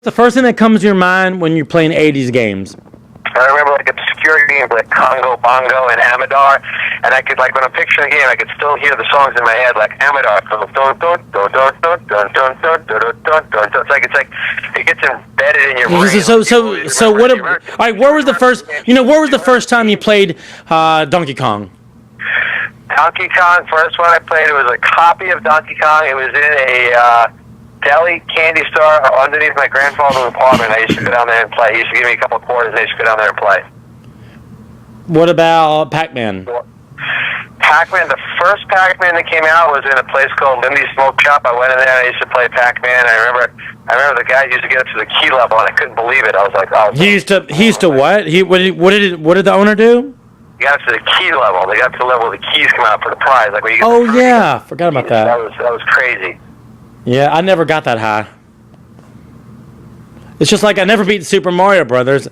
The first thing that comes to your mind when you're playing 80s games? I remember like obscure games like Congo, Bongo, and Amador, and I could like when I'm picturing the game, I could still hear the songs in my head like Amador. It's like it gets embedded in your brain. So what? All right, where was the first? Where was the first time you played Donkey Kong? Donkey Kong, first one I played, it was a copy of Donkey Kong. It was in a deli candy store underneath my grandfather's apartment. I used to go down there and play. He used to give me a couple of quarters and I used to go down there and play. What about Pac-Man? Pac-Man, the first Pac-Man that came out was in a place called Lindy's Smoke Shop. I went in there and I used to play Pac-Man. I remember the guy used to get up to the key level and I couldn't believe it. I was like, oh. He used to what? What did the owner do? He got up to the key level. They got up to the level where the keys come out for the prize. Like when you get forgot about that. That was crazy. Yeah, I never got that high. It's just like I never beat Super Mario Brothers.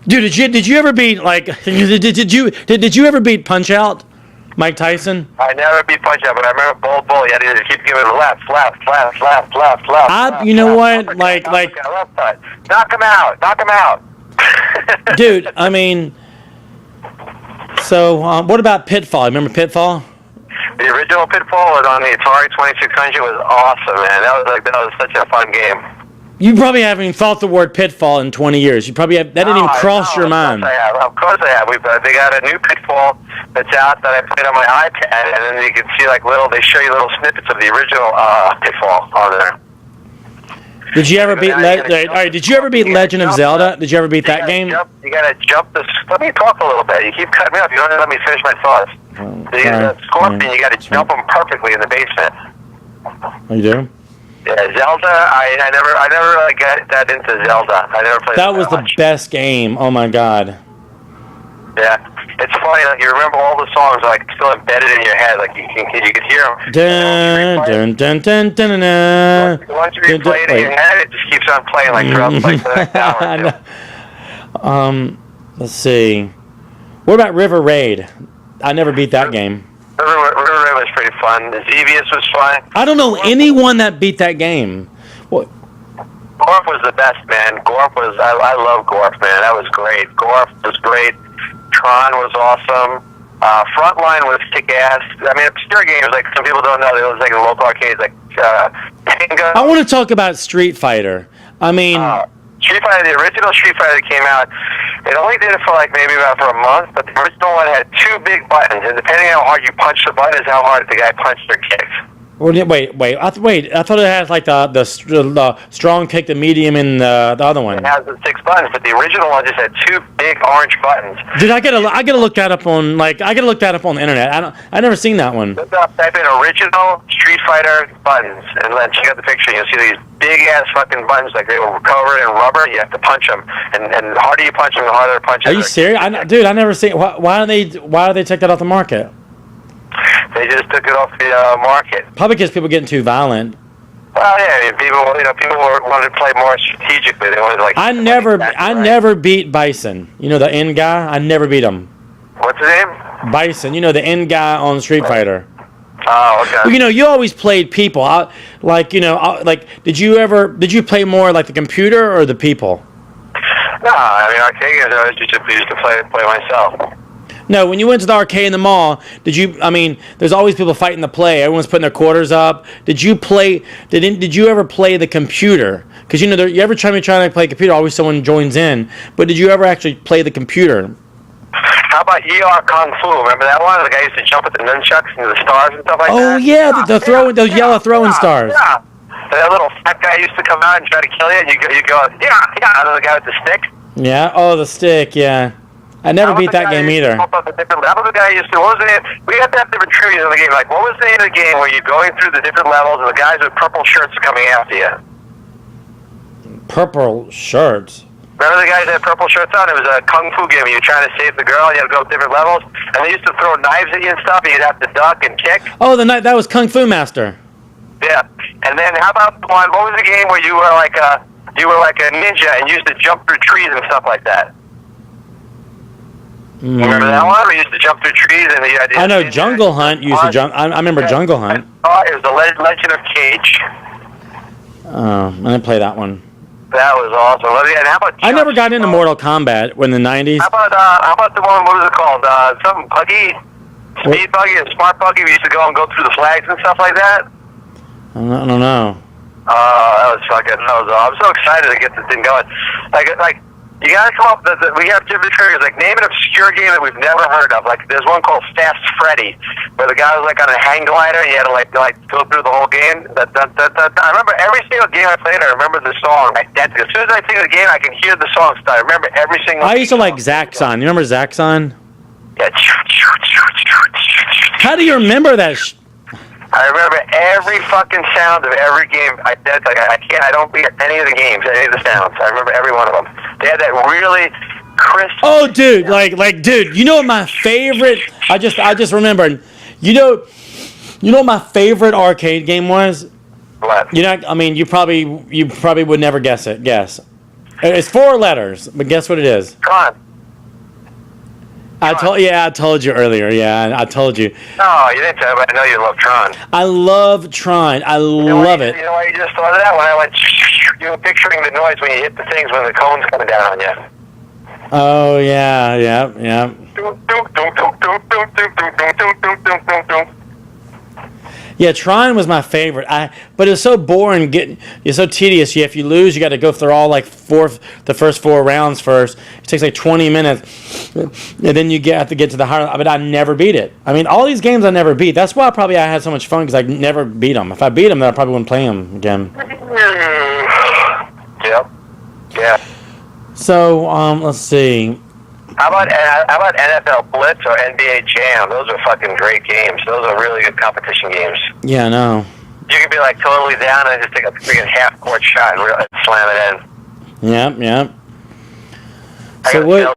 Dude, did you ever beat like did you ever beat Punch Out? Mike Tyson? I never beat Punch Out, but I remember Bull. You had to keep giving left. You know what? Like knock him out. Dude, I mean, so what about Pitfall? Remember Pitfall? The original Pitfall was on the Atari 2600. Was awesome, man. That was such a fun game. You probably haven't even thought the word Pitfall in 20 years. You probably that didn't even cross your mind. Of course I have. They got a new Pitfall that's out that I played on my iPad, and then you can see they show you little snippets of the original Pitfall on there. Did you ever beat Did you ever beat Legend of Zelda? Did you ever beat that game? You gotta jump let me talk a little bit. You keep cutting me off. You don't let me finish my thoughts. The Scorpion, you gotta jump him perfectly in the basement. Oh, you do? Yeah, Zelda. I never really got that into Zelda. I never played. That was the best game. Oh my god. Yeah. It's funny, like you remember all the songs like still embedded in your head, like you could hear them. Dun dun dun dun dun. Once you replay it in your head, it just keeps on playing like throughout like the next hour or two. Let's see. What about River Raid? I never beat that game. River Raid was pretty fun. Xevious was fun. I don't know anyone that beat that game. What? Gorf was the best, man. I love Gorf, man. That was great. Gorf was great. Tron was awesome. Frontline was kick-ass. I mean, obscure games, like some people don't know, there was like the local arcades, like Tenga. I want to talk about Street Fighter. I mean... Street Fighter, the original Street Fighter that came out, it only did it for like maybe about for a month, but the original one had two big buttons, and depending on how hard you punch the button is how hard the guy punched or kicked. Wait. I thought it had like the strong kick, the medium, and the other one. It has the 6 buttons, but the original one just had two big orange buttons. Dude, I gotta look that up on the internet. I never seen that one. Type in original Street Fighter buttons, and then check out the picture. You'll see these big ass fucking buttons, like they were covered in rubber. You have to punch them, and the harder you punch them, the harder the punches. Are you serious? Dude, I never seen. Why do they take that off the market? They just took it off the market. Probably because people getting too violent. Well, yeah, people wanted to play more strategically. They wanted to like. I never beat Bison. You know the end guy. I never beat him. What's his name? Bison. You know the end guy on Street Fighter. Oh, okay. Well, you always played people. Did you play more like the computer or the people? No, I mean arcade games. I used to play myself. No, when you went to the arcade in the mall, there's always people fighting the play. Everyone's putting their quarters up. Did you ever play the computer? Because you ever try to play computer, always someone joins in. But did you ever actually play the computer? How about ER Kung Fu? Remember that one? The guy used to jump at the nunchucks and the stars and stuff like that? Oh, yeah, those yellow throwing stars. Yeah. That little fat guy used to come out and try to kill you, and you go, yeah, another guy with the stick. Yeah, the stick, yeah. I never beat that game either. How about the guy used to, what was the name? We had to have different trivia in the game. Like, what was the name of the game where you're going through the different levels and the guys with purple shirts are coming after you? Purple shirts? Remember the guys that had purple shirts on? It was a kung fu game. You were trying to save the girl. You had to go different levels. And they used to throw knives at you and stuff. And you'd have to duck and kick. Oh, that was Kung Fu Master. Yeah. And then how about the one, what was the game where you were like a ninja and you used to jump through trees and stuff like that? Remember that one? We used to jump through trees and you had to... I know Jungle Hunt used to jump. I remember Jungle Hunt. It was the Legend of Cage. Oh, I didn't play that one. That was awesome. And how about I never got into Mortal Kombat in the 90s. How about the one, what was it called? Something buggy? Speed buggy, a smart buggy. We used to go through the flags and stuff like that. I don't know. That was fucking. I'm so excited to get this thing going. Like you gotta come up. We have different triggers. Like name an obscure game that we've never heard of. Like there's one called Fast Freddy, where the guy was like on a hang glider. And he had to like go through the whole game. I remember every single game I played. I remember the song identical. As soon as I think of the game, I can hear the song start. I remember every single. I used to like Zaxxon. You remember Zaxxon? Yeah. How do you remember that? I remember every fucking sound of every game. I don't forget any of the games, any of the sounds. I remember every one of them. They had that really crisp. Oh, dude, dude, you know what my favorite? I just remembered. You know what my favorite arcade game was? What? You probably would never guess it. Guess. It's 4 letters, but guess what it is? Tron. I told you earlier. Yeah, I told you. No, you didn't tell me. I know you love Tron. I love Tron. I love it. You know why you just thought of that? When I went, you were picturing the noise when you hit the things when the cone's coming down on you. Oh yeah. Yeah, Tron was my favorite. But it was so boring. It's so tedious. If you lose, you got to go through all the first 4 rounds first. It takes like 20 minutes, and then you have to get to the higher. But I never beat it. I mean, all these games I never beat. That's why I had so much fun because I never beat them. If I beat them, then I probably wouldn't play them again. Yep. Yeah. So let's see. How about NFL Blitz or NBA Jam? Those are fucking great games. Those are really good competition games. Yeah, I know. You can be like totally down and just take a freaking half-court shot and slam it in. Yep. So what?